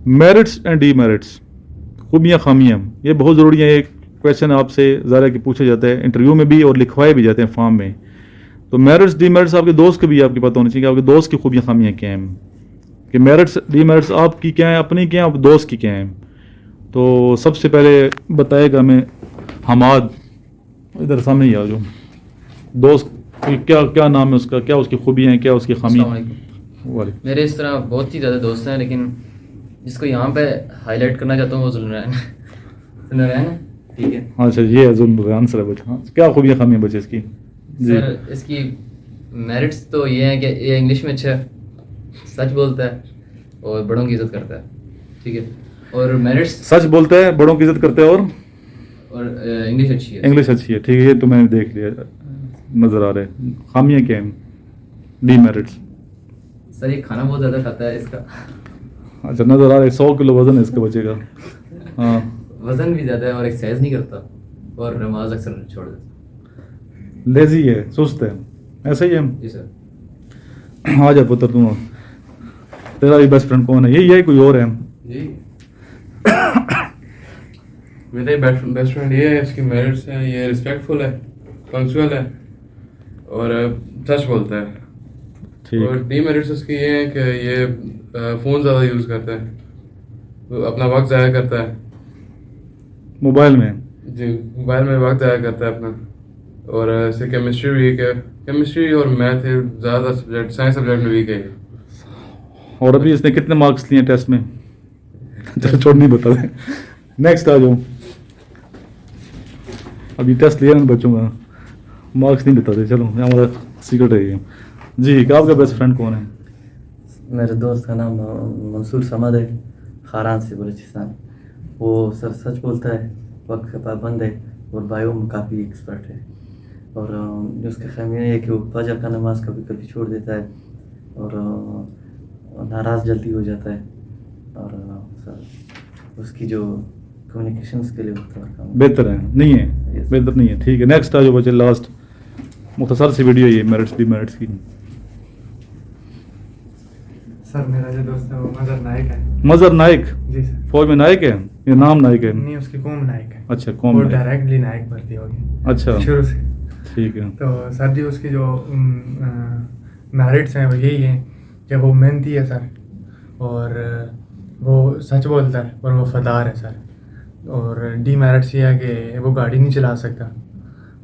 Merits and demerits, खूबियाँ खामियाँ, ये बहुत ज़रूरी है। ये क्वेश्चन आपसे ज़्यादा कि पूछा जाता है इंटरव्यू में भी और लिखवाए भी जाते हैं फॉर्म में। तो मेरिट्स डीमेरिट्स आपके दोस्त को भी आपके पता होना चाहिए कि आपके दोस्त की खूबियाँ खामियाँ क्या हैं, कि मेरिट्स डीमेरिट्स आपकी क्या है, अपनी क्या है, दोस्त की क्या है। तो सबसे पहले बताएगा मैं हमाद, इधर सामने ही आ जाओ। दोस्त क्या क्या नाम है उसका, क्या उसकी खूबियाँ हैं, क्या उसकी खामियाँ। वालेकुम। मेरे इस तरह बहुत ही ज़्यादा दोस्त हैं, लेकिन जिसको यहाँ पे हाईलाइट करना चाहता हूँ वो ज़ुल्नरैन है। ठीक है, अच्छा ये है जुल्म आंसर है बच्चा। हाँ, क्या खूबियाँ खामियाँ बच्चे इसकी जी। सर इसकी मेरिट्स तो ये हैं कि ये इंग्लिश में अच्छा है, सच बोलता है और बड़ों की इज़्ज़त करता है। ठीक है, और मेरिट्स सच बोलता है, बड़ों की इज्जत करता है और इंग्लिश अच्छी है। इंग्लिश अच्छी है। ठीक है, ये तो मैंने देख लिया, नज़र आ रहा है। खामियाँ क्या हैं, डीमेरिट्स। सर ये खाना बहुत ज़्यादा खाता है इसका, अच्छा नज़र आ रहा है, 100 किलो वजन है इसके बच्चे का। हाँ वज़न भी ज़्यादा है और एक्सरसाइज नहीं करता और नमाज अक्सर छोड़ देता। लेजी है, सुस्त है, ऐसा ही है। जी सर। आ जा पुत्र तू, तेरा भी बेस्ट फ्रेंड कौन है? यही है कोई और है? जी मेरा बेस्ट फ्रेंड ये है, इसकी मेरिट्स है, ये रिस्पेक्टफुल है, पंक्चुअल है और सच बोलता है। ठीक। और डीमेरिट्स उसकी ये है कि ये फ़ोन ज़्यादा यूज़ करता है, तो अपना वक्त ज़ाया करता है मोबाइल में। जी, मोबाइल में वक्त ज़ाया करता है अपना। और ऐसे केमिस्ट्री वीक है, केमिस्ट्री और मैथ ज़्यादा सब्जेक्ट, साइंस सब्जेक्ट में वीक है। और अभी इसने कितने मार्क्स लिए टेस्ट में? चलो छोड़, नहीं बता दें। नेक्स्ट आ जाओ। अभी टेस्ट लिया इन बच्चों का, मार्क्स नहीं बताते। चलो हमारा सीक्रेट है ये। जी, क्या आपका बेस्ट फ्रेंड कौन है? मेरे दोस्त का नाम मंसूर समद है, खारान से बलूचिस्तान। वो सर सच बोलता है, वक्त का पाबंद है और बायो में काफ़ी एक्सपर्ट है। और जो उसका खामियाँ है कि वो फजर का नमाज कभी कभी छोड़ देता है और नाराज़ जल्दी हो जाता है। और सर उसकी जो कम्युनिकेशन स्किल है वो बेहतर है नहीं है? Yes. बेहतर नहीं है। ठीक है, नेक्स्ट आ जाओ बच्चे। लास्ट मुख्तसर सी वीडियो ये मेरिट्स डीमेरिट्स की। सर मेरा जो दोस्त है वो मजहर नायक है। मजहर नायक? जी सर। फौज में नायक है ये नाम नायक है? नहीं, उसकी कौम नायक है। अच्छा कौम वो नायक। डायरेक्टली नायक भर्ती होगी अच्छा शुरू से। ठीक है। तो सर जी उसकी जो मेरिट्स हैं वो यही हैं कि वो मेहनती है सर, और वो सच बोलता है और वो फदार है सर। और डीमेरिट्स ये है कि वो गाड़ी नहीं चला सकता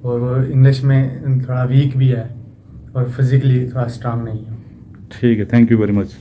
और वो इंग्लिश में थोड़ा वीक भी है और फिज़िकली थोड़ा स्ट्रांग नहीं है। ठीक है, थैंक यू वेरी मच।